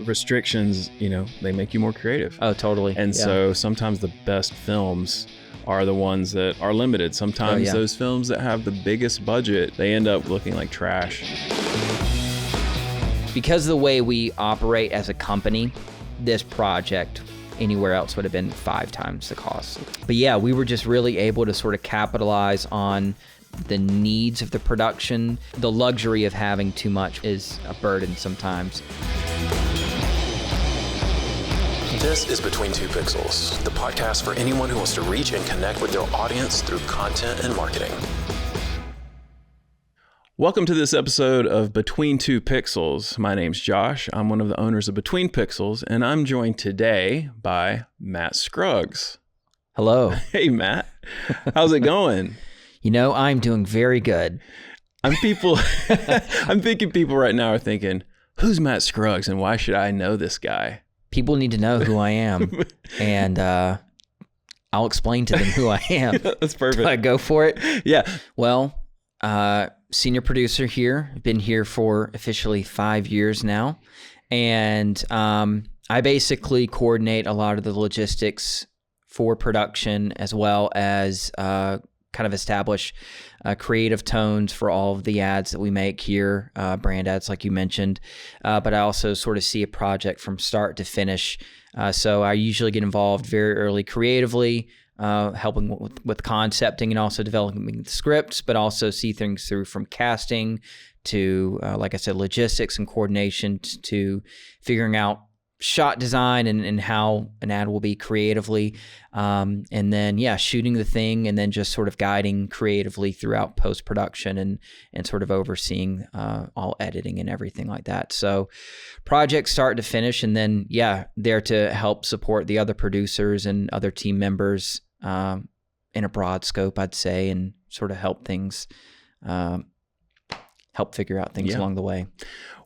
restrictions, they make you more creative. Oh, totally. And so sometimes the best films are the ones that are limited. Sometimes those films that have the biggest budget, they end up looking like trash. Because of the way we operate as a company, this project anywhere else would have been 5 times the cost. But yeah, we were just really able to sort of capitalize on the needs of the production. The luxury of having too much is a burden sometimes. This is Between Two Pixels, the podcast for anyone who wants to reach and connect with their audience through content and marketing. Welcome to this episode of Between Two Pixels. My name's Josh. I'm one of the owners of Between Pixels, and I'm joined today by Matt Scruggs. Hello. Hey, Matt. How's it going? I'm doing very good. I'm thinking people right now are thinking, who's Matt Scruggs and why should I know this guy? People need to know who I am, and I'll explain to them who I am. That's perfect. Do I go for it? Yeah. Well, senior producer here. I've been here for officially 5 years now, and I basically coordinate a lot of the logistics for production, as well as kind of establish creative tones for all of the ads that we make here, brand ads like you mentioned, but I also sort of see a project from start to finish. So I usually get involved very early creatively, helping with concepting and also developing the scripts, but also see things through from casting to, like I said, logistics and coordination to figuring out shot design and how an ad will be creatively. And then, shooting the thing and then just sort of guiding creatively throughout post-production and sort of overseeing all editing and everything like that. So projects start to finish, and then, there to help support the other producers and other team members in a broad scope, I'd say, and sort of help things, help figure out things along the way.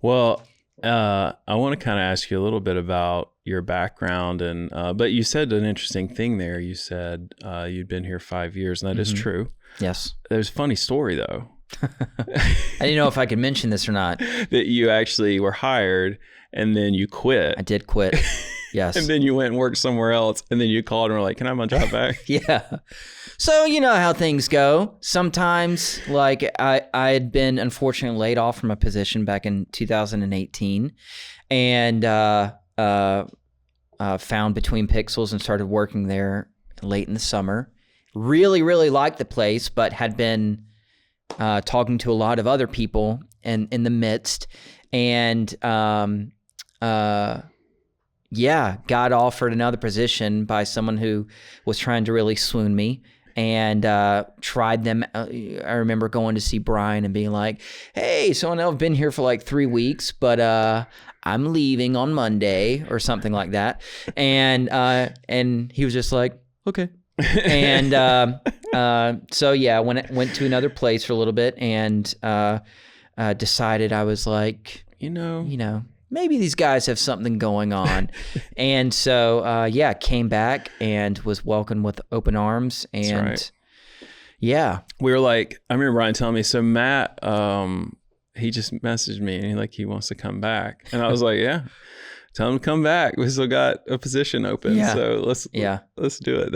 Well, I want to kind of ask you a little bit about your background, and but you said an interesting thing there. You said you'd been here 5 years, and that is true. Yes. There's a funny story, though. I didn't know if I could mention this or not. That you actually were hired, and then you quit. I did quit, yes. And then you went and worked somewhere else, and then you called and were like, can I have my job back? Yeah. So you know how things go. Sometimes, like I had been unfortunately laid off from a position back in 2018, and found Between Pixels and started working there late in the summer. Really, really liked the place, but had been talking to a lot of other people in the midst, and got offered another position by someone who was trying to really swoon me. And tried them. I remember going to see Brian and being like, hey, so I know I've been here for like 3 weeks, but I'm leaving on Monday or something like that. And he was just like, okay. And so went to another place for a little bit and decided I was like, maybe these guys have something going on. And so, came back and was welcomed with open arms. And That's right. We were like, I remember Brian telling me, so Matt, he just messaged me and he wants to come back. And I was like, yeah, tell him to come back. We still got a position open. Yeah. So let's do it.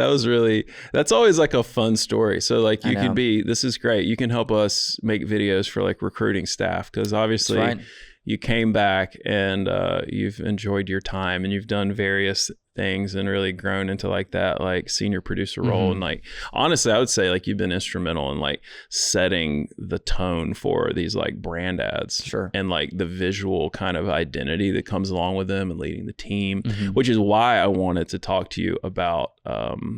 That's always like a fun story. So like you could this is great. You can help us make videos for like recruiting staff. Cause obviously, that's right. You came back and you've enjoyed your time and you've done various things and really grown into like that like senior producer role. And like honestly, I would say like you've been instrumental in like setting the tone for these like brand ads. Sure. And like the visual kind of identity that comes along with them and leading the team, which is why I wanted to talk to you about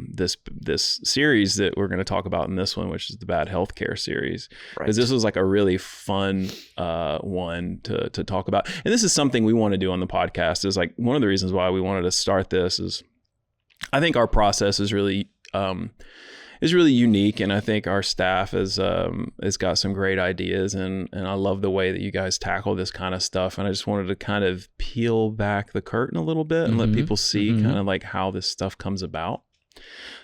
this series that we're going to talk about in this one, which is the Bad Healthcare series. Because this was like a really fun one to talk about. And this is something we want to do on the podcast. Is like one of the reasons why we wanted to start this is I think our process is really unique, and I think our staff has got some great ideas, and I love the way that you guys tackle this kind of stuff. And I just wanted to kind of peel back the curtain a little bit and let people see kind of like how this stuff comes about.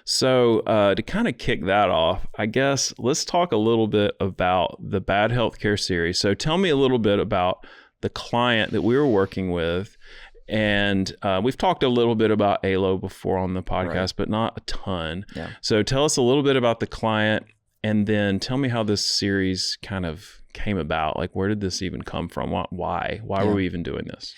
So to kind of kick that off, I guess let's talk a little bit about the Bad Healthcare series. So tell me a little bit about the client that we were working with And we've talked a little bit about ALO before on the podcast, but not a ton. Yeah. So tell us a little bit about the client, and then tell me how this series kind of came about. Like, where did this even come from? Why were we even doing this?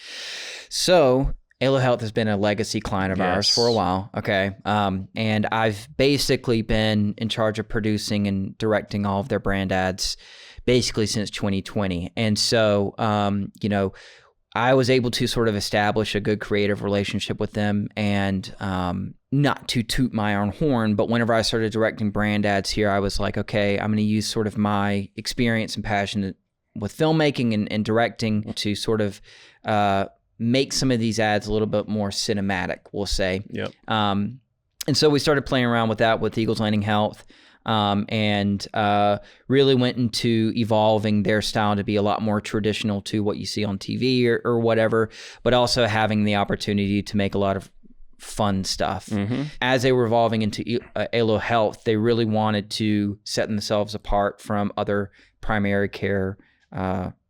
So ALO Health has been a legacy client of ours for a while. Okay. And I've basically been in charge of producing and directing all of their brand ads basically since 2020. And so, I was able to sort of establish a good creative relationship with them, and not to toot my own horn, but whenever I started directing brand ads here, I was like, okay, I'm going to use sort of my experience and passion with filmmaking and directing to sort of make some of these ads a little bit more cinematic, we'll say. Yep. And so we started playing around with that with Eagles Landing Health. And really went into evolving their style to be a lot more traditional to what you see on TV or whatever, but also having the opportunity to make a lot of fun stuff. Mm-hmm. As they were evolving into ALO Health, they really wanted to set themselves apart from other primary care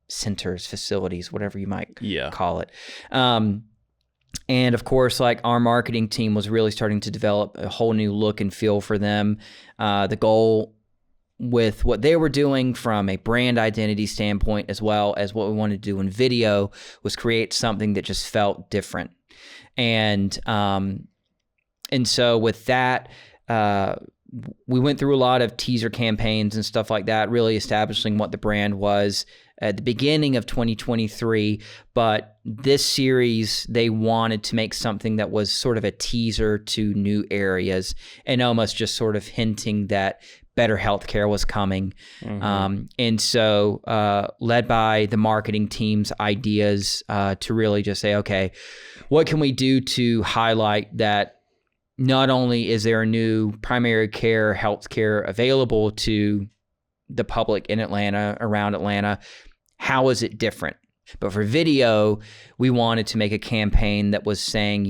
centers, facilities, whatever you might call it. And of course, like, our marketing team was really starting to develop a whole new look and feel for them. The goal with what they were doing from a brand identity standpoint, as well as what we wanted to do in video, was create something that just felt different. And so with that, we went through a lot of teaser campaigns and stuff like that, really establishing what the brand was at the beginning of 2023. But this series, they wanted to make something that was sort of a teaser to new areas and almost just sort of hinting that better healthcare was coming. Mm-hmm. And so led by the marketing team's ideas to really just say, okay, what can we do to highlight that not only is there a new primary care healthcare available to the public in Atlanta, around Atlanta, how is it different? But for video, we wanted to make a campaign that was saying,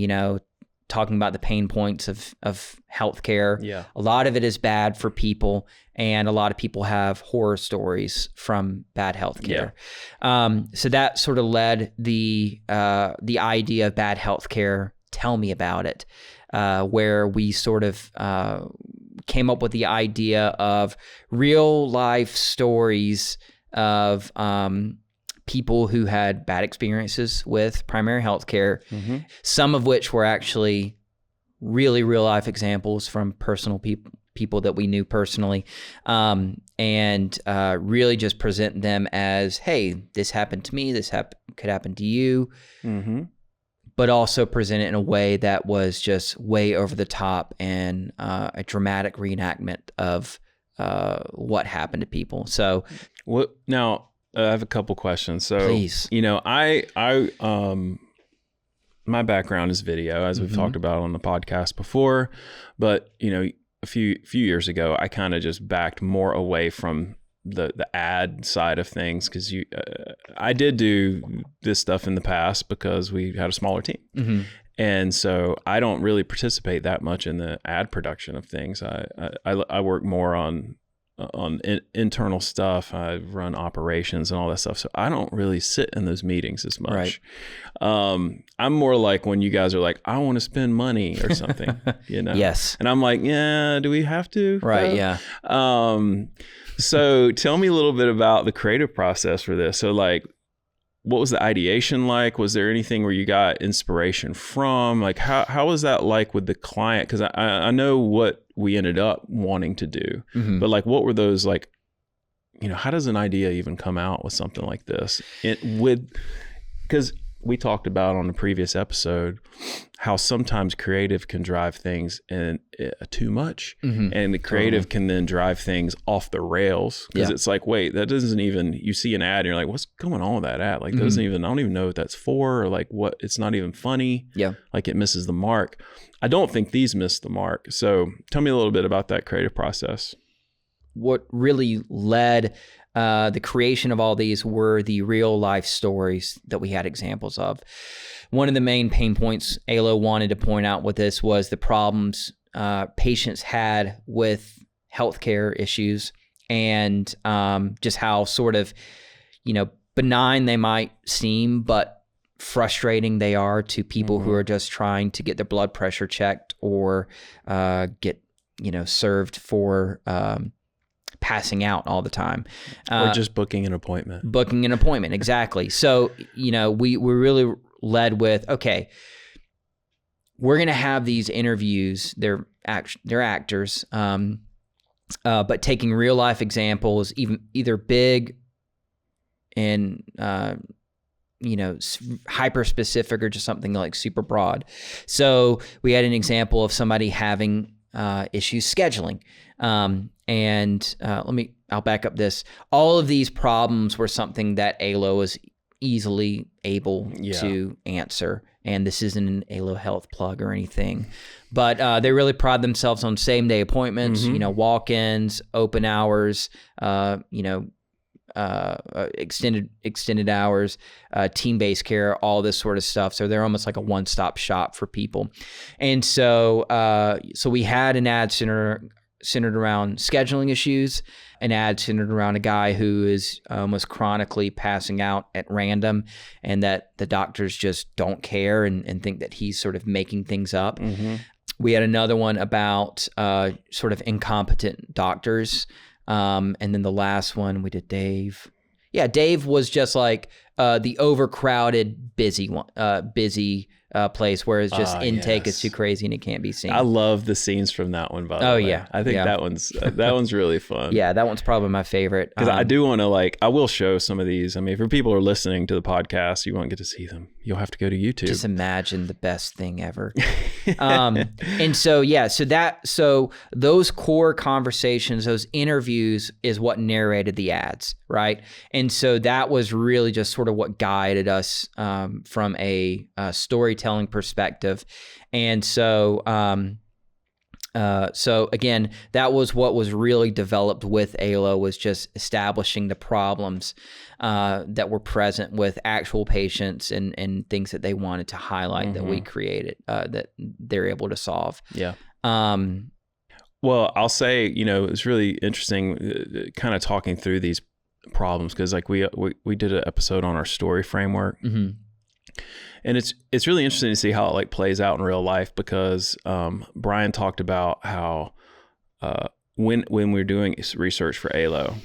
talking about the pain points of healthcare. Yeah. A lot of it is bad for people, and a lot of people have horror stories from bad healthcare. Yeah. So that sort of led the idea of bad healthcare. Tell me about it, where we sort of came up with the idea of real life stories of people who had bad experiences with primary health care, mm-hmm. some of which were actually really real life examples from personal people that we knew personally, and really just present them as, hey, this happened to me, this could happen to you, mm-hmm. but also present it in a way that was just way over the top and a dramatic reenactment of what happened to people. So now I have a couple questions. So, please. I my background is video, as we've mm-hmm. talked about on the podcast before, but a few years ago, I kind of just backed more away from the ad side of things, because I did do this stuff in the past because we had a smaller team. Mm-hmm. And so I don't really participate that much in the ad production of things. I work more on internal stuff. I run operations and all that stuff. So I don't really sit in those meetings as much. Right. I'm more like when you guys are like, I want to spend money or something, Yes. And I'm like, yeah, do we have to? Right. Yeah. So tell me a little bit about the creative process for this. So like, what was the ideation like? Was there anything where you got inspiration from? Like, how was that like with the client? Because I know what we ended up wanting to do, mm-hmm. but like, what were those like, how does an idea even come out with something like this? Because we talked about on the previous episode how sometimes creative can drive things in too much, mm-hmm. and the creative can then drive things off the rails, because it's like, wait, that doesn't even, you see an ad and you're like, what's going on with that ad? Like, mm-hmm. I don't even know what that's for, or like what, it's not even funny. Yeah. Like it misses the mark. I don't think these miss the mark. So tell me a little bit about that creative process. What really led the creation of all these were the real life stories that we had examples of. One of the main pain points ALO wanted to point out with this was the problems patients had with healthcare issues, and just how sort of, benign they might seem, but frustrating they are to people who are just trying to get their blood pressure checked or get, served for passing out all the time. Or just booking an appointment. Exactly. So, we really led with, okay, we're going to have these interviews. They're actors, but taking real life examples, either big and, hyper specific or just something like super broad. So we had an example of somebody having issues scheduling. I'll back up this. All of these problems were something that ALO was easily able to answer. And this isn't an ALO Health plug or anything, but they really pride themselves on same day appointments, walk-ins, open hours, extended hours, team-based care, all this sort of stuff. So they're almost like a one-stop shop for people. And so we had an ad centered around scheduling issues, an ad centered around a guy who is almost chronically passing out at random, and that the doctors just don't care and think that he's sort of making things up. We had another one about sort of incompetent doctors. And then the last one we did Dave. Yeah, Dave was just like the overcrowded, busy place where it's just intake is too crazy and it can't be seen. I love the scenes from that one, by the way. Oh yeah, I think that one's really fun. Yeah, that one's probably my favorite. Because I do want to I will show some of these. I mean, if people are listening to the podcast, you won't get to see them. You'll have to go to YouTube. Just imagine the best thing ever. And so those core conversations, those interviews is what narrated the ads, right? And so that was really just sort of what guided us from a storytelling perspective. And so again, that was what was really developed with ALO, was just establishing the problems that were present with actual patients and things that they wanted to highlight that we created that they're able to solve. Yeah. Well, I'll say, it's really interesting kind of talking through these problems, because we did an episode on our story framework. And it's really interesting to see how it plays out in real life, because Brian talked about how when we're doing research for ALO,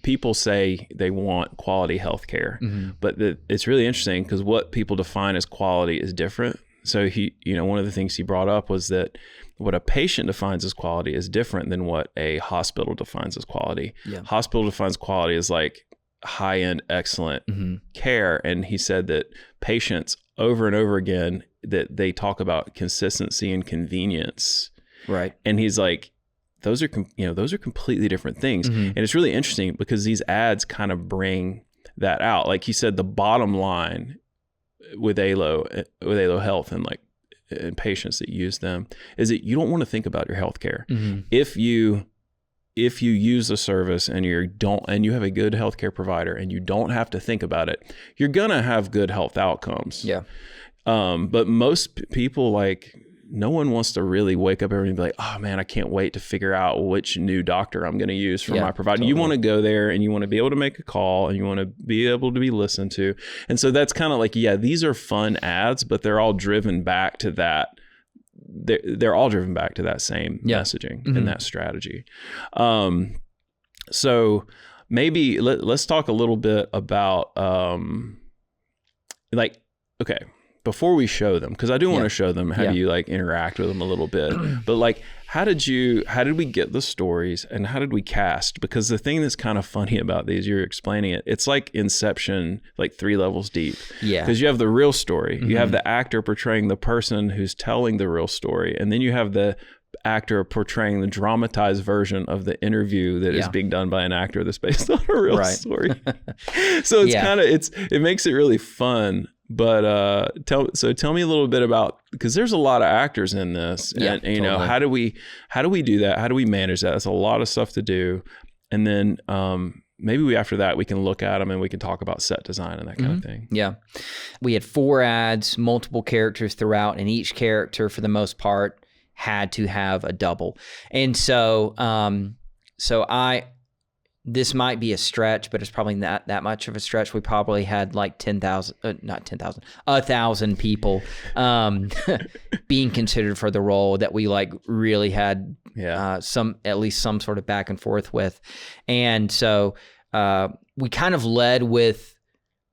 people say they want quality healthcare, but it's really interesting because what people define as quality is different. So one of the things he brought up was that what a patient defines as quality is different than what a hospital defines as quality. Yeah. Hospital defines quality as like high-end, excellent care. And he said that patients over and over again, that they talk about consistency and convenience. Right. And he's like, those are completely different things. And it's really interesting because these ads kind of bring that out. Like he said, the bottom line with ALO Health and patients that use them is that you don't want to think about your healthcare. If you use the service and you have a good healthcare provider and you don't have to think about it, you're gonna have good health outcomes. Yeah. But most people, no one wants to really wake up every day and be like, oh man, I can't wait to figure out which new doctor I'm going to use for my provider. Totally. You want to go there and you want to be able to make a call and you want to be able to be listened to. And so that's kind of these are fun ads, but they're all driven back to that. They're all driven back to that same messaging and that strategy. So maybe let's talk a little bit about okay, before we show them, because I do want to show them, have you interact with them a little bit, but how did we get the stories and how did we cast? Because the thing that's kind of funny about these, you're explaining it, it's like Inception, 3 levels deep. Yeah. Because you have the real story, you have the actor portraying the person who's telling the real story, and then you have the actor portraying the dramatized version of the interview that is being done by an actor that's based on a real story. So it's it makes it really fun. But tell me a little bit about, because there's a lot of actors in this, and totally. how do we do that? How do we manage that? That's a lot of stuff to do. And then maybe after that we can look at them and we can talk about set design and that kind of thing. Yeah. We had 4 ads, multiple characters throughout, and each character for the most part had to have a double. And so this might be a stretch, but it's probably not that much of a stretch. We probably had like 1,000 people being considered for the role that we like really had at least some sort of back and forth with. And so we kind of led with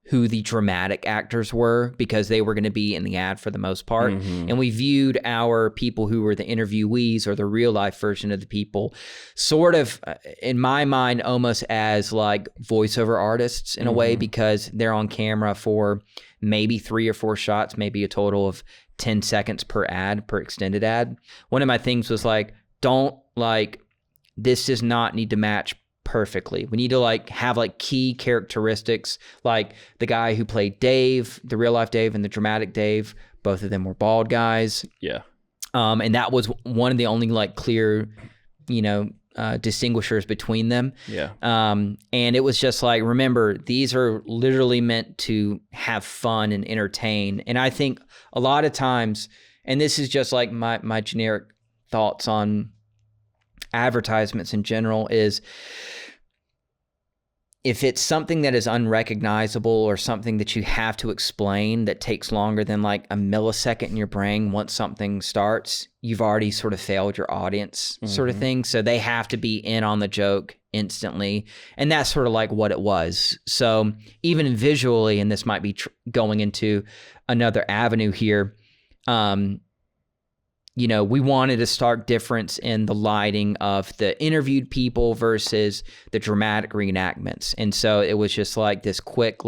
who the dramatic actors were because they were going to be in the ad for the most part. Mm-hmm. And we viewed our people who were the interviewees or the real life version of the people sort of, in my mind, almost as like voiceover artists in a way, because they're on camera for maybe 3 or 4 shots, maybe a total of 10 seconds per ad, per extended ad. One of my things was like, this does not need to match perfectly. We need to like have like key characteristics, like the guy who played Dave, the real life Dave and the dramatic Dave, both of them were bald guys. Yeah. And that was one of the only like clear, distinguishers between them. Yeah. And it was just like, remember, these are literally meant to have fun and entertain. And I think a lot of times, and this is just like my generic thoughts on advertisements in general, is if it's something that is unrecognizable or something that you have to explain that takes longer than like a millisecond in your brain once something starts, you've already sort of failed your audience sort of thing. So they have to be in on the joke instantly. And that's sort of like what it was. So even visually, and this might be going into another avenue here, we wanted a stark difference in the lighting of the interviewed people versus the dramatic reenactments. And so it was just like this quick,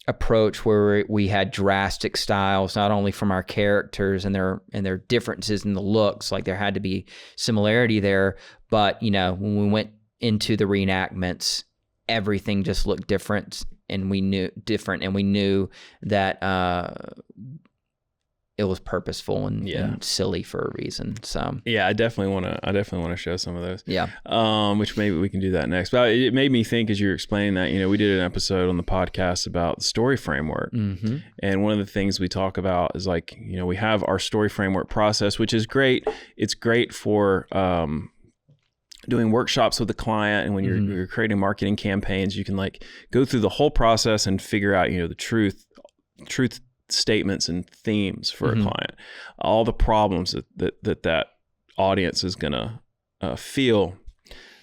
approach where we had drastic styles, not only from our characters and their differences in the looks, like there had to be similarity there. But, when we went into the reenactments, everything just looked different and we knew that, it was purposeful and silly for a reason. So yeah, I definitely want to show some of those. Yeah. Which maybe we can do that next. But it made me think as you were explaining that, we did an episode on the podcast about the story framework. Mm-hmm. And one of the things we talk about is like, we have our story framework process, which is great. It's great for doing workshops with the client, and when you're creating marketing campaigns, you can like go through the whole process and figure out, the truth statements and themes for a client, all the problems that audience is gonna feel,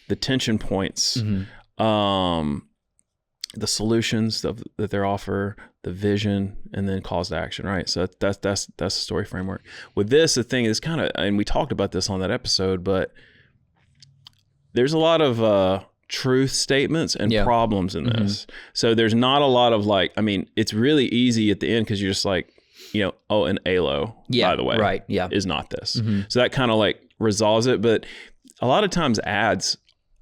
the tension points, the solutions that they offer, the vision, and then calls to action. Right. So that's the story framework. With this, the thing is kind of, and we talked about this on that episode, but there's a lot of truth statements and problems in this. So there's not a lot of it's really easy at the end because you're just like, an ALO, by the way, is not this. So that kind of like resolves it. But a lot of times ads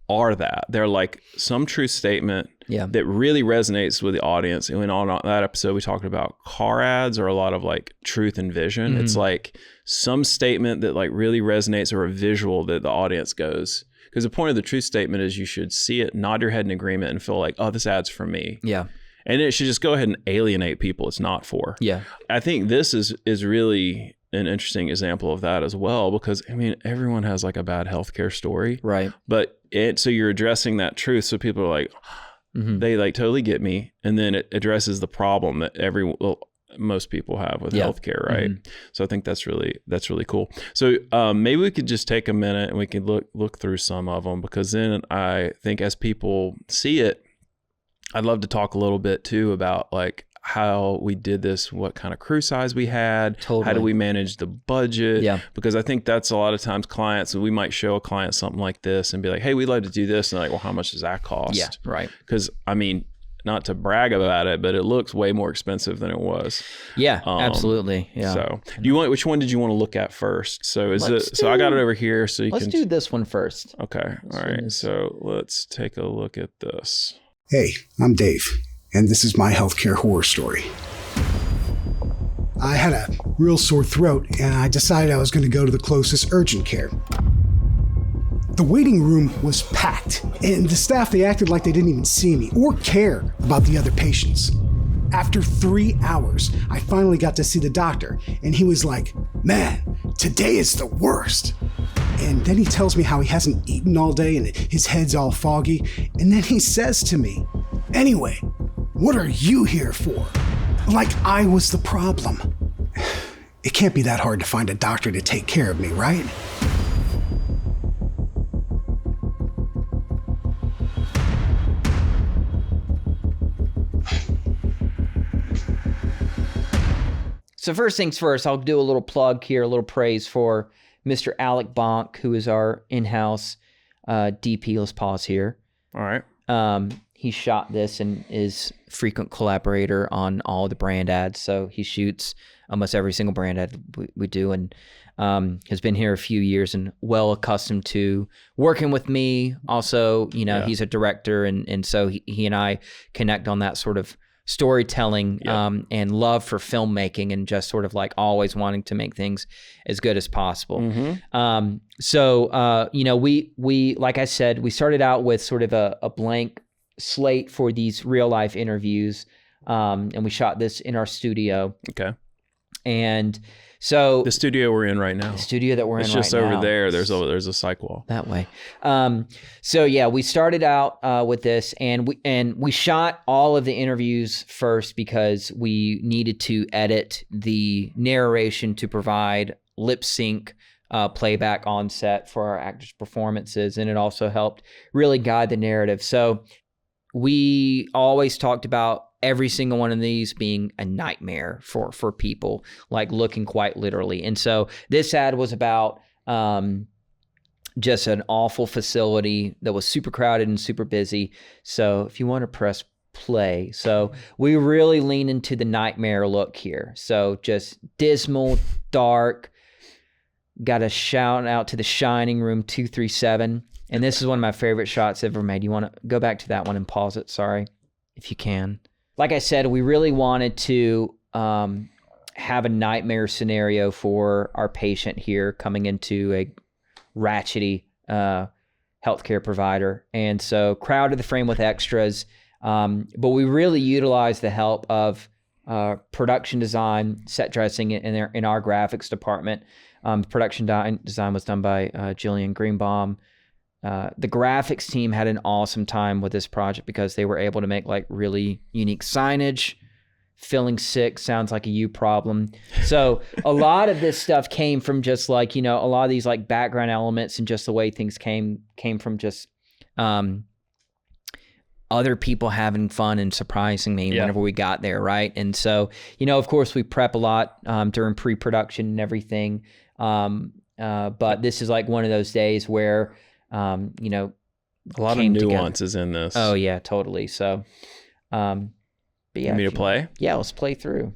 are that. They're like some truth statement that really resonates with the audience. And on that episode, we talked about car ads or a lot of like truth and vision. It's like some statement that like really resonates or a visual that the audience goes. Because the point of the truth statement is you should see it, nod your head in agreement, and feel like, oh, this ad's for me. Yeah. And it should just go ahead and alienate people it's not for. Yeah. I think this is really an interesting example of that as well, because everyone has like a bad healthcare story. Right. But so you're addressing that truth. So people are like, they like totally get me. And then it addresses the problem that most people have with healthcare, right? So I think that's really cool. So maybe we could just take a minute and we could look through some of them, because then I think as people see it, I'd love to talk a little bit too about like how we did this, what kind of crew size we had, how do we manage the budget? Yeah. Because I think that's a lot of times clients, and we might show a client something like this and be like, hey, we'd like to do this. And they're like, well, how much does that cost? Yeah, right. Because not to brag about it, but it looks way more expensive than it was. Yeah, absolutely. Yeah. So which one did you want to look at first? So I got it over here. So let's do this one first. Okay. All right. So let's take a look at this. Hey, I'm Dave, and this is my healthcare horror story. I had a real sore throat, and I decided I was going to go to the closest urgent care. The waiting room was packed, and the staff, they acted like they didn't even see me or care about the other patients. After 3 hours, I finally got to see the doctor, and he was like, man, today is the worst. And then he tells me how he hasn't eaten all day and his head's all foggy. And then he says to me, "Anyway, what are you here for?" Like I was the problem. It can't be that hard to find a doctor to take care of me, right? So first things first, I'll do a little plug here, a little praise for Mr. Alec Bonk, who is our in-house DP. Let's pause here. All right. He shot this and is frequent collaborator on all the brand ads. So he shoots almost every single brand ad we do, and has been here a few years and well accustomed to working with me. Also, he's a director, and so he and I connect on that sort of storytelling and love for filmmaking, and just sort of like always wanting to make things as good as possible. Mm-hmm. So we like I said, we started out with sort of a blank slate for these real life interviews, and we shot this in our studio. Okay. And so the studio we're in right now, the studio that we're in right now, it's just over there. There's a cyc wall that way. So yeah, we started out with this, and we shot all of the interviews first because we needed to edit the narration to provide lip sync playback on set for our actors' performances, and it also helped really guide the narrative. So we always talked about every single one of these being a nightmare for people, like looking quite literally. And so this ad was about just an awful facility that was super crowded and super busy. So if you want to press play. So we really lean into the nightmare look here. So just dismal, dark. Got a shout out to The Shining Room 237. And this is one of my favorite shots ever made. You want to go back to that one and pause it? Sorry, if you can. Like I said, we really wanted to have a nightmare scenario for our patient here coming into a ratchety healthcare provider. And so crowded the frame with extras, but we really utilized the help of production design, set dressing in our graphics department. Production design was done by Jillian Greenbaum. The graphics team had an awesome time with this project because they were able to make like really unique signage. Feeling sick sounds like a you problem. So a lot of this stuff came from just like, a lot of these like background elements and just the way things came from just other people having fun and surprising me whenever we got there, right? And so, of course we prep a lot during pre-production and everything. But this is like one of those days where a lot of nuances together in this. Oh yeah, totally. So, but yeah, you need to play? Yeah, let's play through.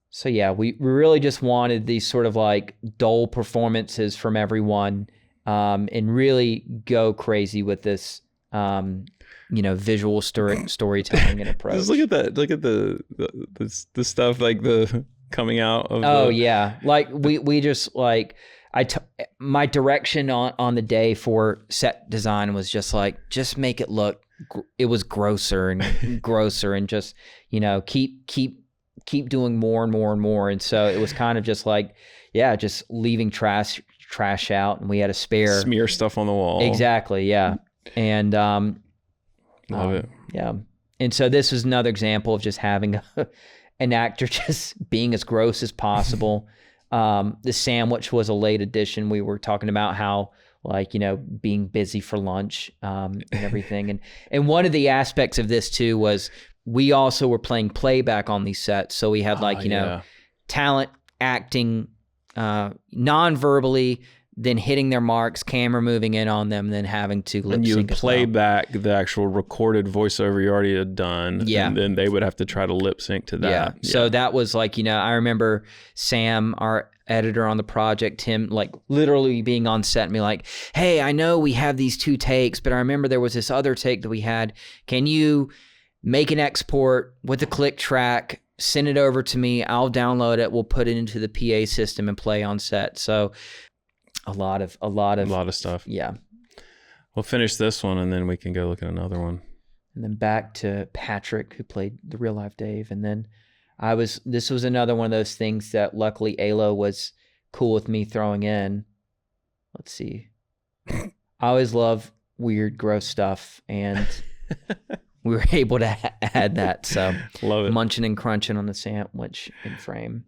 So yeah, we really just wanted these sort of like dull performances from everyone, and really go crazy with this, visual storytelling and approach. Just look at that. Look at the stuff like the coming out of. Oh yeah, like we just like. My direction on the day for set design was just like, just make it look, it was grosser and grosser, and just, keep doing more and more and more. And so it was kind of just like, just leaving trash out, and we had a spare. Smear stuff on the wall. Exactly. Yeah. And, love it. Yeah. And so this was another example of just having an actor just being as gross as possible. The sandwich was a late addition. We were talking about how, like, being busy for lunch, and everything. And one of the aspects of this too was we also were playing playback on these sets. So we had talent acting, non-verbally, then hitting their marks, camera moving in on them, then having to lip sync. And you would play back the actual recorded voiceover you already had done. Yeah. And then they would have to try to lip sync to that. Yeah. So that was like, I remember Sam, our editor on the project, him like literally being on set and be like, hey, I know we have these 2 takes, but I remember there was this other take that we had. Can you make an export with a click track, send it over to me, I'll download it, we'll put it into the PA system and play on set. So a lot of stuff. Yeah. We'll finish this one and then we can go look at another one. And then back to Patrick, who played the real life Dave. And then this was another one of those things that luckily Alo was cool with me throwing in. let's see. I always love weird, gross stuff, and we were able to add that. So love it. Munching and crunching on the sandwich in frame.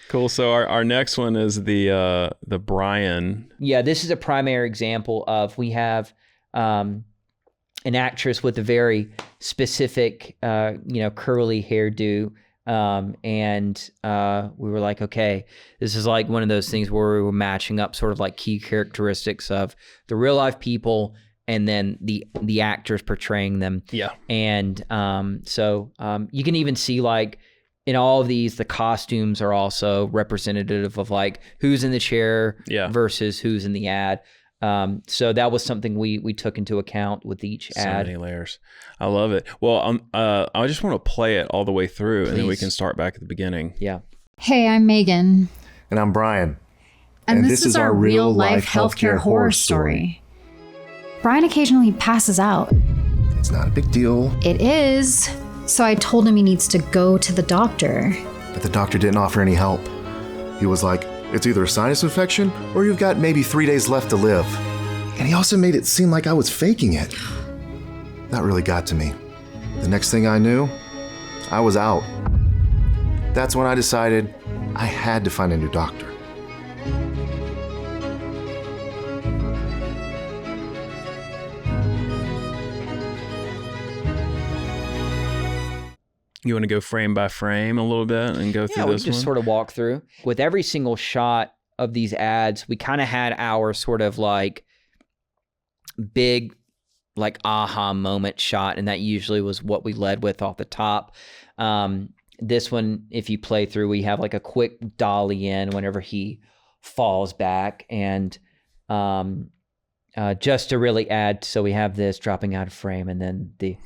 Cool. So our next one is the Brian. Yeah, this is a primary example of, we have an actress with a very specific, curly hairdo. And we were like, okay, this is like one of those things where we were matching up sort of like key characteristics of the real life people and then the actors portraying them. Yeah. And so you can even see, like, in all of these, the costumes are also representative of like who's in the chair versus who's in the ad. So that was something we took into account with each ad. So many layers. I love it. Well, I just want to play it all the way through. Please. And then we can start back at the beginning. Yeah. Hey, I'm Megan. And I'm Brian. And this is our real-life healthcare horror story. Brian occasionally passes out. It's not a big deal. It is. So I told him he needs to go to the doctor. But the doctor didn't offer any help. He was like, it's either a sinus infection or you've got maybe 3 days left to live. And he also made it seem like I was faking it. That really got to me. The next thing I knew, I was out. That's when I decided I had to find a new doctor. You want to go frame by frame a little bit and go through this one? Yeah, we just sort of walk through. With every single shot of these ads, we kind of had our sort of like big like aha moment shot, and that usually was what we led with off the top. This one, if you play through, we have like a quick dolly in whenever he falls back, and just to really add, so we have this dropping out of frame, and then the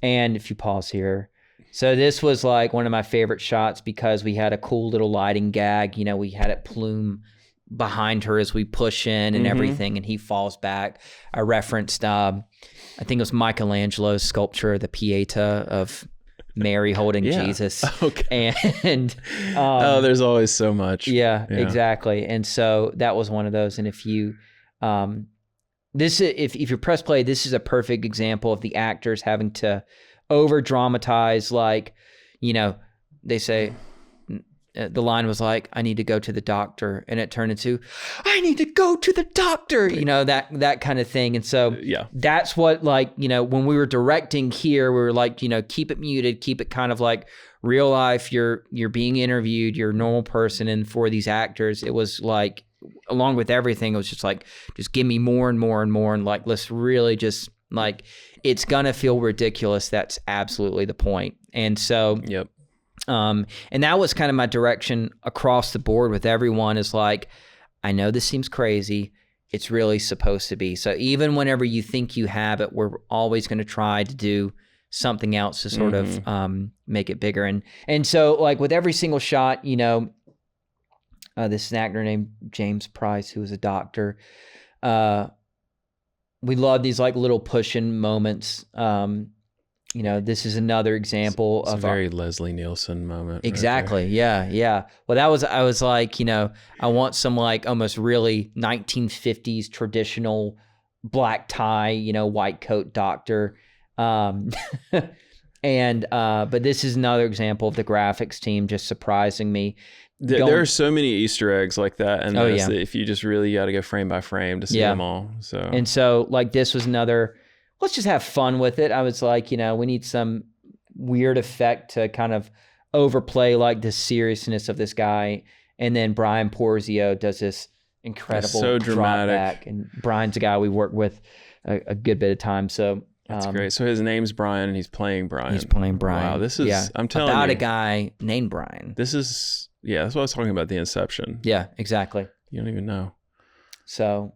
and if you pause here. So this was like one of my favorite shots because we had a cool little lighting gag. You know, we had it plume behind her as we push in and everything, and he falls back. I referenced, I think it was Michelangelo's sculpture, the Pieta of Mary holding Jesus. Okay. And there's always so much. Yeah, exactly. And so that was one of those. And if you, if you press play, this is a perfect example of the actors having to over dramatize, like, you know, they say the line was like, I need to go to the doctor, and it turned into, I need to go to the doctor, you know, that kind of thing. And so that's what, like, you know, when we were directing here, we were like, you know, keep it muted, keep it kind of like real life. You're being interviewed, you're a normal person. And for these actors, it was like, along with everything, it was just like, just give me more and more and more. And like, let's really just like, it's gonna feel ridiculous. That's absolutely the point. And so, and that was kind of my direction across the board with everyone, is like, I know this seems crazy. It's really supposed to be. So even whenever you think you have it, we're always going to try to do something else to sort of make it bigger. And so like with every single shot, you know, this is an actor named James Price, who was a doctor. We love these like little push-in moments. You know, this is another example of a very Leslie Nielsen moment. Exactly. Right, yeah. Well, I was like, you know, I want some like almost really 1950s traditional black tie, you know, white coat doctor. And, but this is another example of the graphics team just surprising me. There are so many Easter eggs like that. And that if you just really got to go frame by frame to see them all. So, and so like this was another, let's just have fun with it. I was like, you know, we need some weird effect to kind of overplay like the seriousness of this guy. And then Brian Porzio does this incredible so dramatic drop back. And Brian's a guy we worked with a good bit of time. So that's great. So his name's Brian and he's playing Brian. He's playing Brian. Wow, this is, I'm telling about you. a guy named Brian. This is, that's what I was talking about, the Inception. Yeah, exactly. You don't even know. So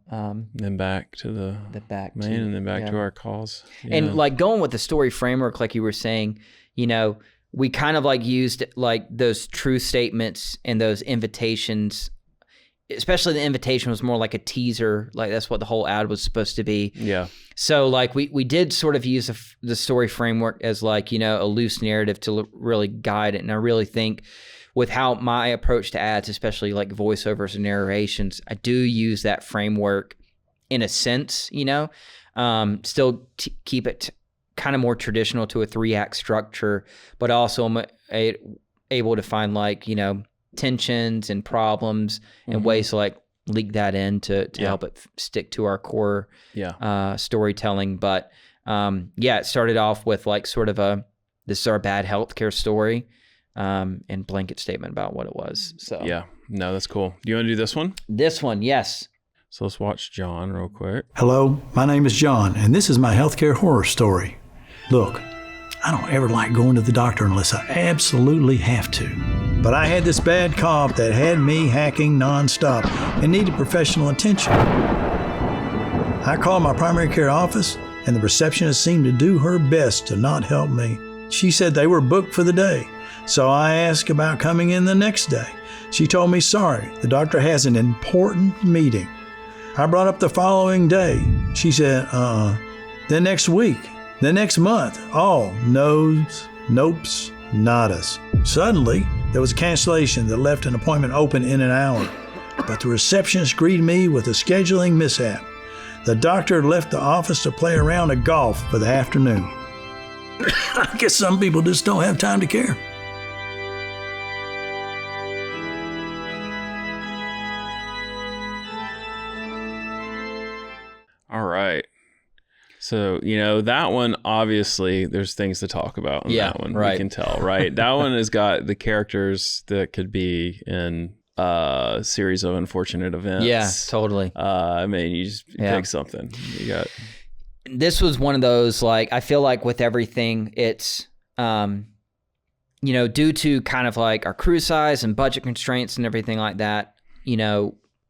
then back to the back main, and then back to our calls. Yeah. And like going with the story framework, like you were saying, you know, we kind of like used like those true statements and those invitations, especially the invitation was more like a teaser. Like that's what the whole ad was supposed to be. Yeah. So like we did sort of use the story framework as like, you know, a loose narrative to really guide it. And I really think with how my approach to ads, especially like voiceovers and narrations, I do use that framework in a sense, still keep it kind of more traditional to a 3-act structure, but also I'm able to find like, tensions and problems and ways to like leak that in to help it stick to our core storytelling. But it started off with like sort of this is our bad healthcare story, and blanket statement about what it was. So yeah, no, that's cool. Do you want to do this one? This one, yes. So let's watch John real quick. Hello, my name is John, and this is my healthcare horror story. Look, I don't ever like going to the doctor unless I absolutely have to. But I had this bad cough that had me hacking nonstop and needed professional attention. I called my primary care office, and the receptionist seemed to do her best to not help me. She said they were booked for the day, so I asked about coming in the next day. She told me, sorry, the doctor has an important meeting. I brought up the following day. She said, then next week, then next month, all no's, nopes, nadas. Suddenly, there was a cancellation that left an appointment open in an hour, but the receptionist greeted me with a scheduling mishap. The doctor left the office to play a round of golf for the afternoon. I guess some people just don't have time to care. All right. So, that one, obviously, there's things to talk about in that one. Right. We can tell, right? That one has got the characters that could be in a series of unfortunate events. Yeah, totally. You just pick something. You got... This was one of those, like, I feel like with everything, it's, due to kind of like our crew size and budget constraints and everything like that,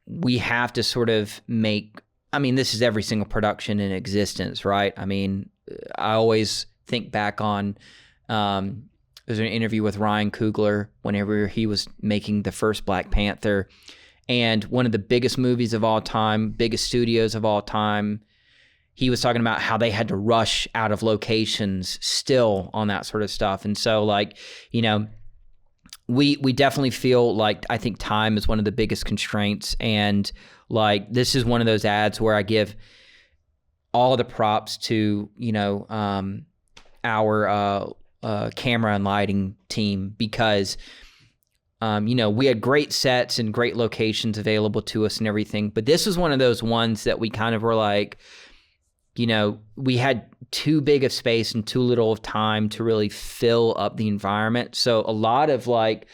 we have to sort of make... this is every single production in existence, right? I always think back on, there's an interview with Ryan Coogler whenever he was making the first Black Panther, and one of the biggest movies of all time, biggest studios of all time, he was talking about how they had to rush out of locations still on that sort of stuff. And so we definitely feel like, I think time is one of the biggest constraints, and like, this is one of those ads where I give all of the props to, our camera and lighting team, because, we had great sets and great locations available to us and everything. But this is one of those ones that we kind of were like, we had too big of space and too little of time to really fill up the environment. So a lot of like,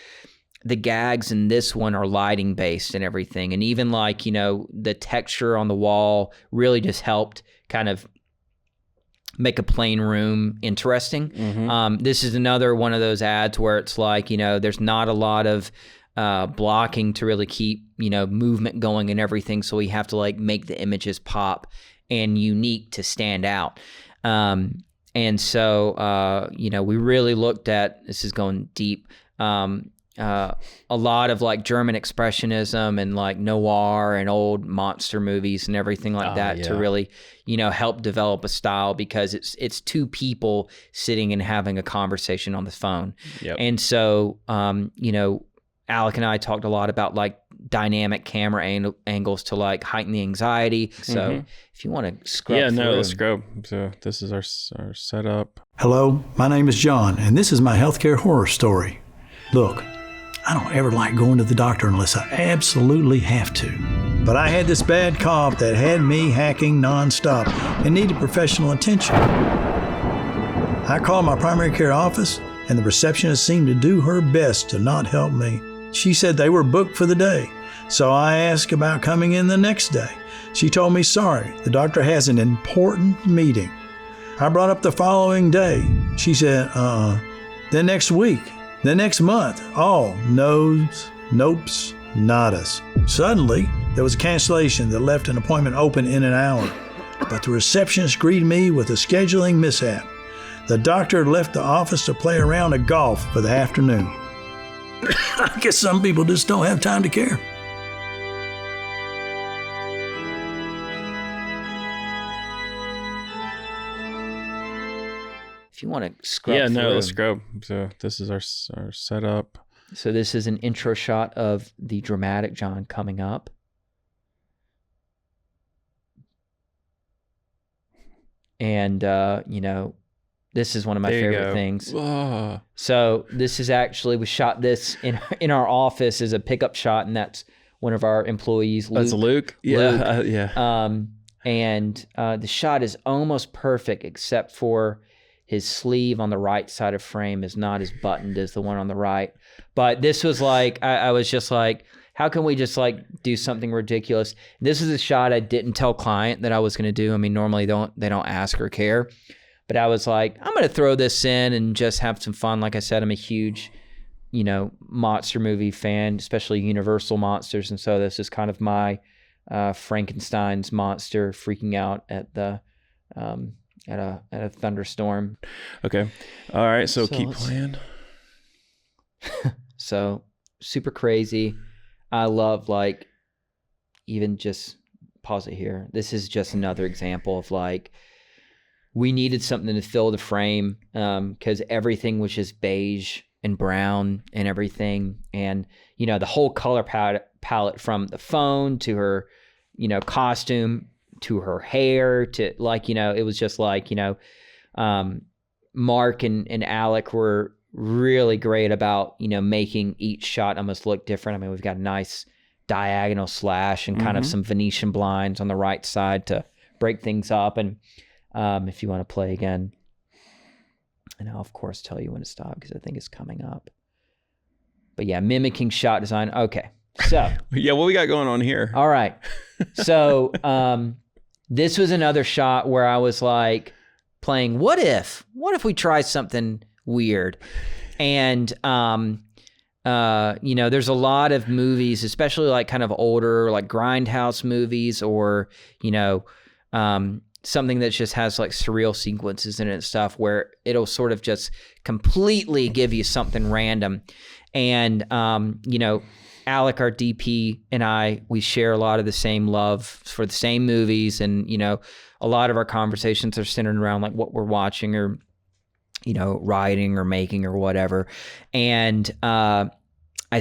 the gags in this one are lighting based and everything. And even like, the texture on the wall really just helped kind of make a plain room interesting. Mm-hmm. This is another one of those ads where it's like, there's not a lot of blocking to really keep, movement going and everything. So we have to like make the images pop and unique to stand out. And so, we really looked at, this is going deep, a lot of like German expressionism and like noir and old monster movies and everything like that to really, help develop a style, because it's two people sitting and having a conversation on the phone. Yep. And so, Alec and I talked a lot about like dynamic camera angles to like heighten the anxiety. So if you want to scrub through. Let's scrub. So this is our setup. Hello, my name is John, and this is my healthcare horror story. Look, I don't ever like going to the doctor unless I absolutely have to. But I had this bad cough that had me hacking nonstop and needed professional attention. I called my primary care office, and the receptionist seemed to do her best to not help me. She said they were booked for the day, so I asked about coming in the next day. She told me, sorry, the doctor has an important meeting. I brought up the following day. She said, then next week, then next month, all no's, nopes, nadas. Suddenly, there was a cancellation that left an appointment open in an hour, but the receptionist greeted me with a scheduling mishap. The doctor left the office to play a round of golf for the afternoon. I guess some people just don't have time to care. If you want to scrub through. Let's scrub. So this is our setup. So this is an intro shot of the dramatic John coming up. And, this is one of my favorite things. Oh. So this is actually, we shot this in our office as a pickup shot, and that's one of our employees, Luke. That's Luke? Yeah. Yeah. And the shot is almost perfect, except for his sleeve on the right side of frame is not as buttoned as the one on the right. But this was like, I was just like, how can we just like do something ridiculous? This is a shot I didn't tell client that I was going to do. I mean, normally they don't ask or care. But I was like, I'm going to throw this in and just have some fun. Like I said, I'm a huge, monster movie fan, especially Universal monsters. And so this is kind of my Frankenstein's monster freaking out at the at a thunderstorm. Okay. All right. So keep playing. So super crazy. I love even just pause it here. This is just another example of we needed something to fill the frame because everything was just beige and brown and everything. And, the whole color palette from the phone to her, costume to her hair to it was just Mark and Alec were really great about, making each shot almost look different. I mean, we've got a nice diagonal slash and kind of some Venetian blinds on the right side to break things up. And if you want to play again, and I'll of course tell you when to stop because I think it's coming up. But yeah, mimicking shot design. Okay. So yeah, what we got going on here? All right. So this was another shot where I was playing what if we try something weird? And there's a lot of movies, especially kind of older grindhouse movies or something that just has surreal sequences in it and stuff where it'll sort of just completely give you something random. And Alec, our DP, and I, we share a lot of the same love for the same movies. And, a lot of our conversations are centered around what we're watching or, writing or making or whatever. And I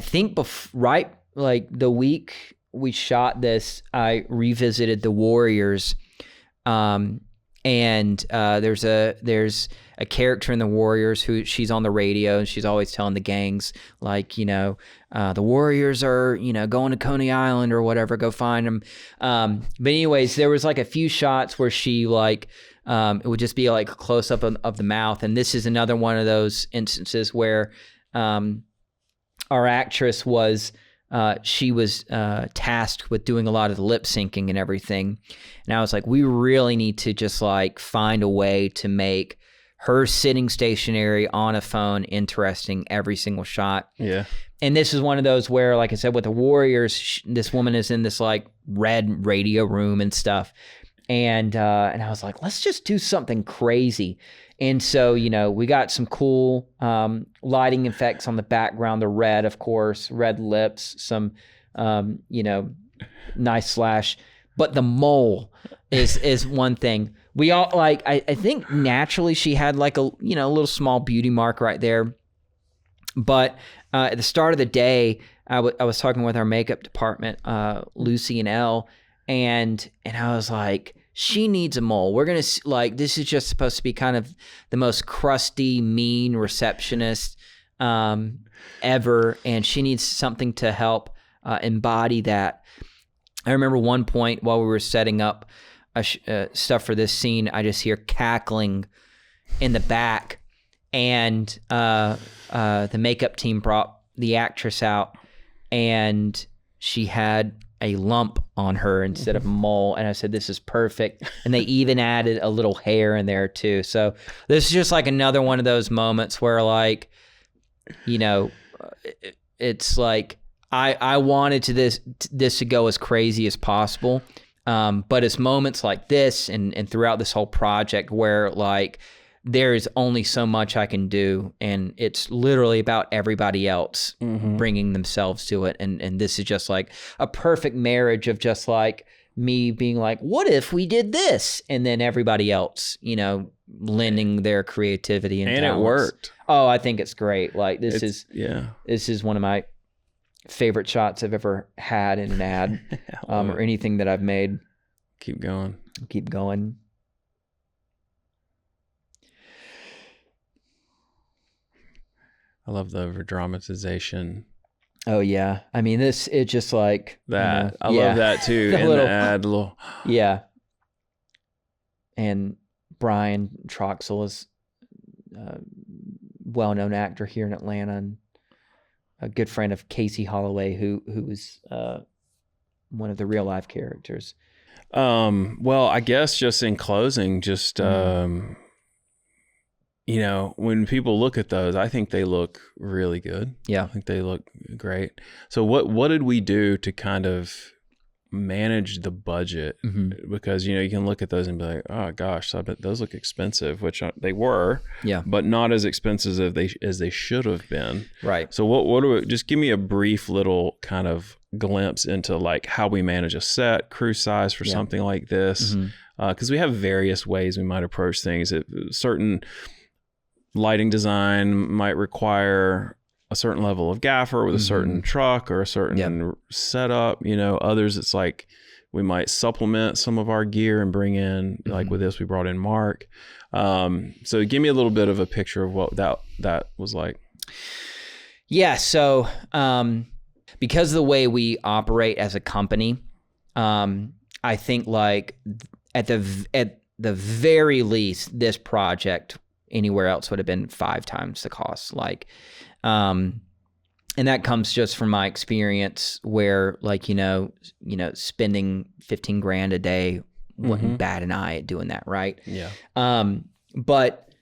think the week we shot this, I revisited The Warriors. And there's a character in The Warriors who she's on the radio and she's always telling the gangs the Warriors are, going to Coney Island or whatever, go find them. But anyways, there was a few shots where she it would just be a close up of the mouth. And this is another one of those instances where, our actress was, she was tasked with doing a lot of the lip syncing and everything. And I was like, we really need to just find a way to make her sitting stationary on a phone interesting every single shot. Yeah. And this is one of those where, like I said, with the Warriors, this woman is in this red radio room and stuff. And I was like, let's just do something crazy. And so, we got some cool lighting effects on the background, the red, of course, red lips, some, nice slash. But the mole is one thing. We all I think naturally she had a little small beauty mark right there. But at the start of the day, I was talking with our makeup department, Lucy and Elle, and I was like, she needs a mole. We're going to, this is just supposed to be kind of the most crusty, mean receptionist ever, and she needs something to help embody that. I remember one point while we were setting up stuff for this scene, I just hear cackling in the back, and the makeup team brought the actress out, and she had a lump on her instead of a mole. And I said, this is perfect. And they even added a little hair in there too. So this is just another one of those moments where it's I wanted this to go as crazy as possible. But it's moments like this and throughout this whole project where there is only so much I can do, and it's literally about everybody else bringing themselves to it. And this is just a perfect marriage of just me being like, what if we did this? And then everybody else, lending their creativity and talents. It worked. Oh, I think it's great. Like this is one of my favorite shots I've ever had in an ad or anything that I've made. Keep going. I love the over dramatization. Oh yeah. I mean, it's just like that. I love that too. The ad, yeah. And Brian Troxell is a well-known actor here in Atlanta and a good friend of Casey Holloway, who is one of the real life characters. Well, I guess just in closing, when people look at those, I think they look really good. Yeah. I think they look great. So what did we do to kind of manage the budget? Because, you can look at those and be like, oh gosh, I bet those look expensive, which they were, but not as expensive as they should have been. Right. So what do we, just give me a brief little kind of glimpse into like how we manage a set, crew size for something like this. Because we have various ways we might approach things. Certain lighting design might require a certain level of gaffer with a certain truck or a certain setup. Others it's like we might supplement some of our gear and bring in, like with this, we brought in Mark. So give me a little bit of a picture of what that was like. Yeah. So because of the way we operate as a company, I think like at the very least, this project anywhere else would have been 5 times the cost. Like, and that comes just from my experience where like, spending $15,000 a day wouldn't bat an eye at doing that. Right. Yeah. But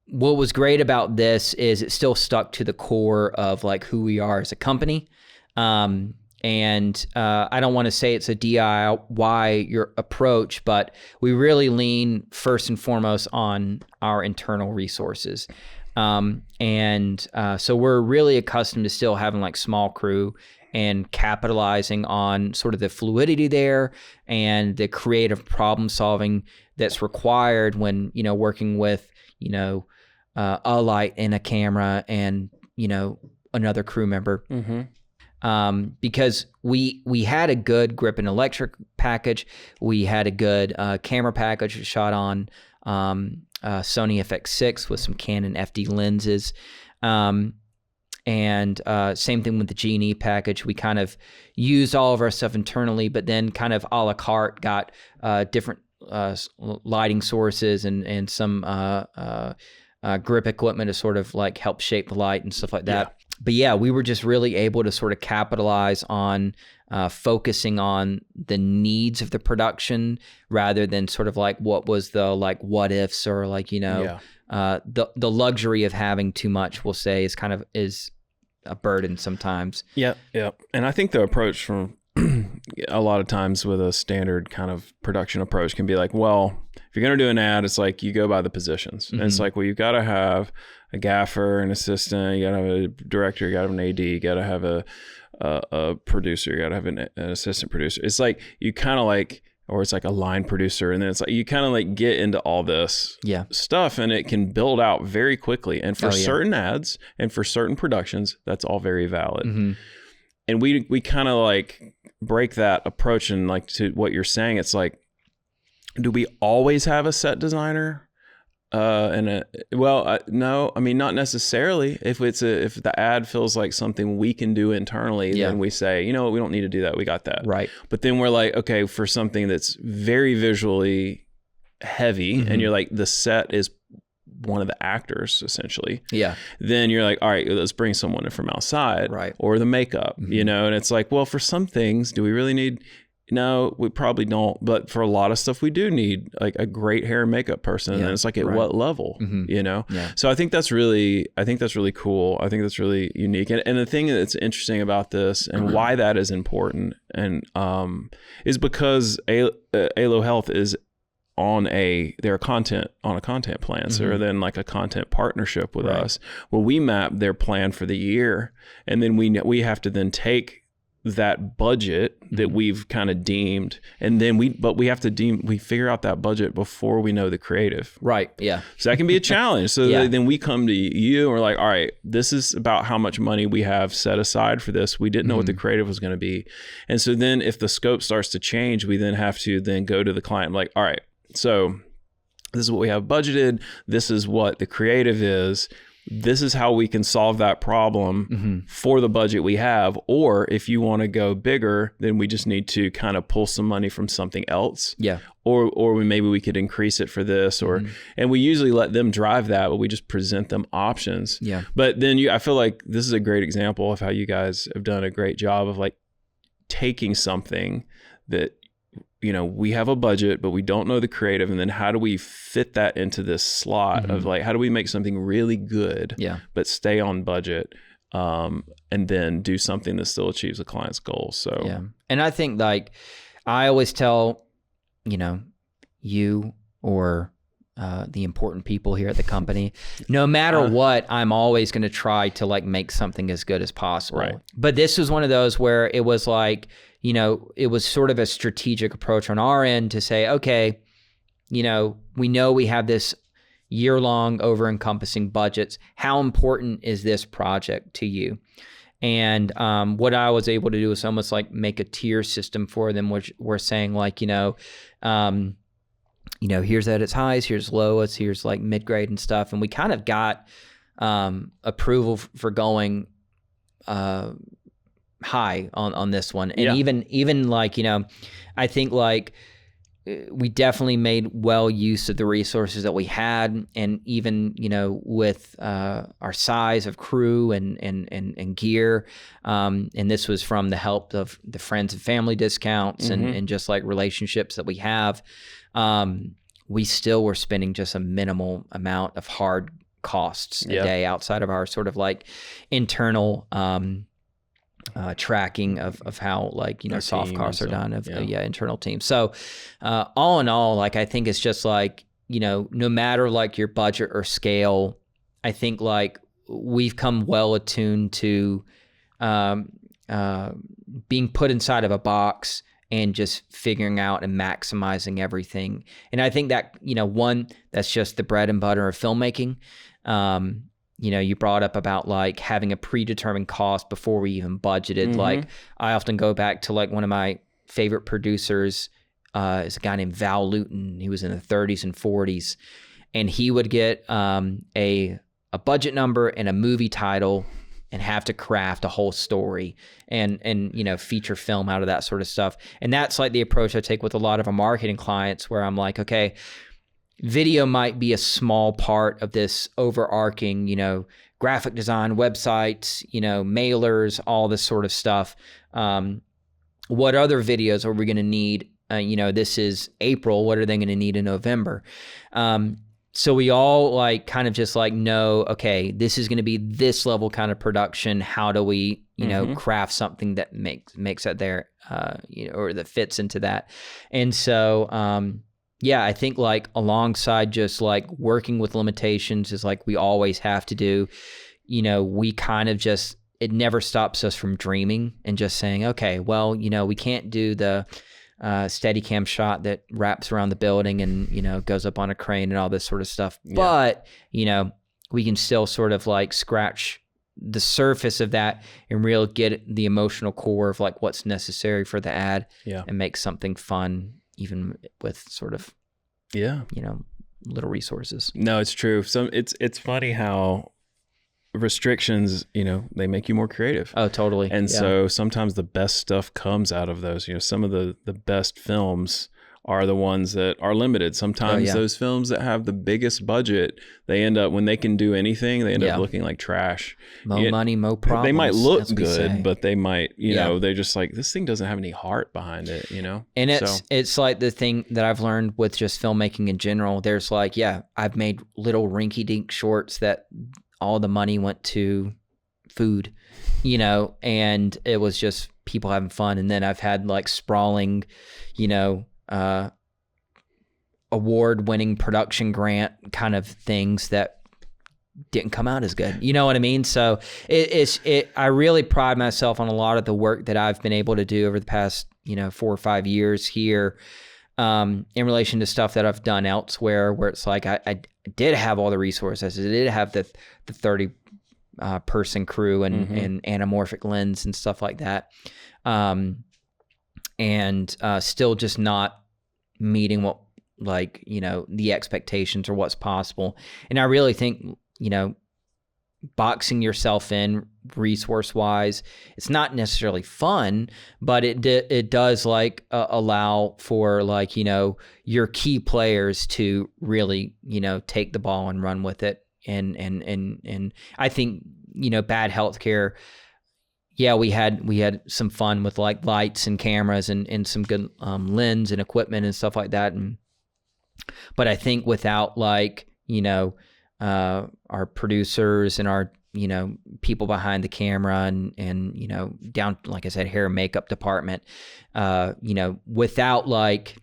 what was great about this is it still stuck to the core of like who we are as a company. And I don't want to say it's a DIY your approach, but we really lean first and foremost on our internal resources. So we're really accustomed to still having like small crew and capitalizing on sort of the fluidity there and the creative problem solving that's required when, working with, a light and a camera and, another crew member. Because we had a good grip and electric package. We had a good camera package shot on Sony FX6 with some Canon FD lenses. And same thing with the G&E package. We kind of used all of our stuff internally, but then kind of a la carte got different lighting sources and some grip equipment to sort of like help shape the light and stuff like that. But yeah, we were just really able to sort of capitalize on focusing on the needs of the production rather than sort of like what was the like what ifs or like, the luxury of having too much, we'll say, is a burden sometimes. Yeah. And I think the approach from a lot of times with a standard kind of production approach can be like, well, if you're going to do an ad, it's like you go by the positions. And it's like, well, you've got to have a gaffer, an assistant, you got to have a director, you got to have an AD, you got to have a producer, you got to have an assistant producer. It's like you kind of like, or it's like a line producer. And then it's like you kind of like get into all this stuff and it can build out very quickly. And for certain ads and for certain productions, that's all very valid. And we kind of like break that approach and like to what you're saying, it's like, do we always have a set designer? No, I mean, not necessarily. If the ad feels like something we can do internally, then we say, we don't need to do that. We got that. Right. But then we're like, okay, for something that's very visually heavy and you're like, the set is one of the actors essentially. Yeah. Then you're like, all right, let's bring someone in from outside. Right. Or the makeup, and it's like, well, for some things, do we really need... No, we probably don't. But for a lot of stuff, we do need like a great hair and makeup person. And it's like at what level, Yeah. So I think that's really cool. I think that's really unique. And the thing that's interesting about this and why that is important and is because ALO Health is on a content plan. So they're then like a content partnership with us where we map their plan for the year. And then we have to then take that budget that we've kind of deemed, and then we have to we figure out that budget before we know the creative. Right. Yeah. So that can be a challenge. So then we come to you and we're like, all right, this is about how much money we have set aside for this. We didn't know what the creative was going to be. And so then if the scope starts to change, we then have to then go to the client like, all right, so this is what we have budgeted. This is what the creative is. This is how we can solve that problem for the budget we have. Or if you want to go bigger, then we just need to kind of pull some money from something else. Yeah. Or maybe we could increase it for this, and we usually let them drive that, but we just present them options. Yeah. But then I feel like this is a great example of how you guys have done a great job of like taking something that, you know, we have a budget, but we don't know the creative. And then how do we fit that into this slot of like, how do we make something really good, but stay on budget, and then do something that still achieves the client's goals. So, yeah. And I think like, I always tell, you know, you or the important people here at the company, no matter what, I'm always going to try to like make something as good as possible. Right. But this was one of those where it was like, you know, it was sort of a strategic approach on our end to say, okay, you know we have this year-long over-encompassing budgets. How important is this project to you? And what I was able to do is almost like make a tier system for them, which we're saying like, here's at its highs, here's lowest, here's like mid-grade and stuff. And we kind of got approval for going high on this one. And even like, I think like we definitely made well use of the resources that we had. And even, with our size of crew and gear, and this was from the help of the friends and family discounts and just like relationships that we have, we still were spending just a minimal amount of hard costs a day outside of our sort of like internal tracking of how like soft costs are done of internal teams. So all in all, like I think it's just like no matter like your budget or scale, I think like we've come well attuned to being put inside of a box and just figuring out and maximizing everything. And I think that one, that's just the bread and butter of filmmaking. You brought up about like having a predetermined cost before we even budgeted. Like I often go back to like one of my favorite producers is a guy named Val Luton. He was in the 30s and 40s, and he would get a budget number and a movie title and have to craft a whole story and feature film out of that sort of stuff. And that's like the approach I take with a lot of our marketing clients, where I'm like, okay, video might be a small part of this overarching, graphic design, websites, mailers, all this sort of stuff. What other videos are we going to need? This is April. What are they going to need in November? So we all like kind of just like know, okay, this is going to be this level kind of production. How do we, craft something that makes it there, or that fits into that? And so, I think like alongside just like working with limitations is like we always have to do, we kind of just, it never stops us from dreaming and just saying, okay, well, we can't do the Steadicam shot that wraps around the building and, goes up on a crane and all this sort of stuff. Yeah. But, we can still sort of like scratch the surface of that and really get the emotional core of like what's necessary for the ad and make something fun, even with sort of, little resources. No, it's true. So it's funny how restrictions, they make you more creative. Oh, totally. And so sometimes the best stuff comes out of those. Some of the best films are the ones that are limited. Sometimes those films that have the biggest budget, they end up, when they can do anything, they end up looking like trash. More money, more problems. They might look good, but they might, they're just like, this thing doesn't have any heart behind it, And it's like the thing that I've learned with just filmmaking in general. There's like, I've made little rinky-dink shorts that all the money went to food, and it was just people having fun. And then I've had like sprawling, award-winning production grant kind of things that didn't come out as good. You know what I mean? So I really pride myself on a lot of the work that I've been able to do over the past, 4 or 5 years here, in relation to stuff that I've done elsewhere, where it's like, I did have all the resources. I did have the 30 person crew and anamorphic lens and stuff like that. And still just not meeting what, the expectations or what's possible. And I really think, boxing yourself in resource wise, it's not necessarily fun, but it does allow for your key players to really, take the ball and run with it. And I think, bad healthcare, yeah, we had some fun with lights and cameras and some good lens and equipment and stuff like that. But I think without our producers and our, people behind the camera and down, like I said, hair and makeup department, without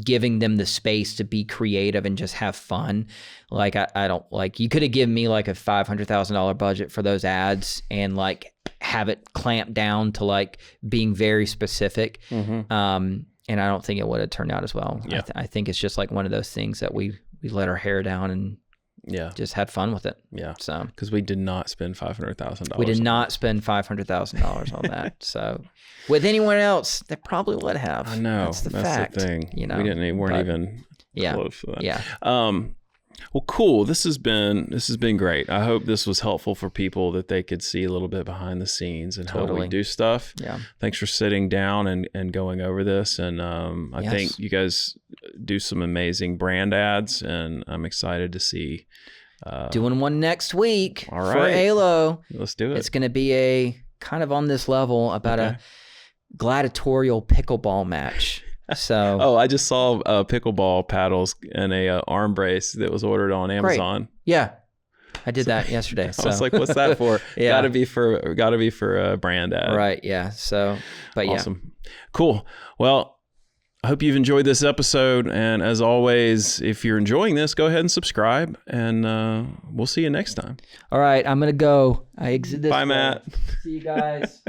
giving them the space to be creative and just have fun. I don't you could have given me a $500,000 budget for those ads and have it clamped down to being very specific. And I don't think it would have turned out as well. Yeah. I think it's just one of those things that we let our hair down and just had fun with it. Yeah. So because we did not spend $500,000. We did not spend $500,000 on that. So with anyone else, they probably would have. I know. That's the fact. The thing. We weren't even close to that. Yeah. Well, cool. This has been great. I hope this was helpful for people, that they could see a little bit behind the scenes and how we do stuff. Yeah. Thanks for sitting down and going over this. And I think you guys do some amazing brand ads, and I'm excited to see. Doing one next week all right. for ALO. Let's do it. It's going to be a kind of on this level about a gladiatorial pickleball match. So I just saw pickleball paddles and a arm brace that was ordered on Amazon. Great. Yeah, I did that yesterday. So. I was like, "What's that for?" Got to be for a brand ad, right? Yeah. So, but awesome. Cool. Well, I hope you've enjoyed this episode, and as always, if you're enjoying this, go ahead and subscribe, and we'll see you next time. All right, I'm gonna go. I exit this. Bye, Matt. See you guys.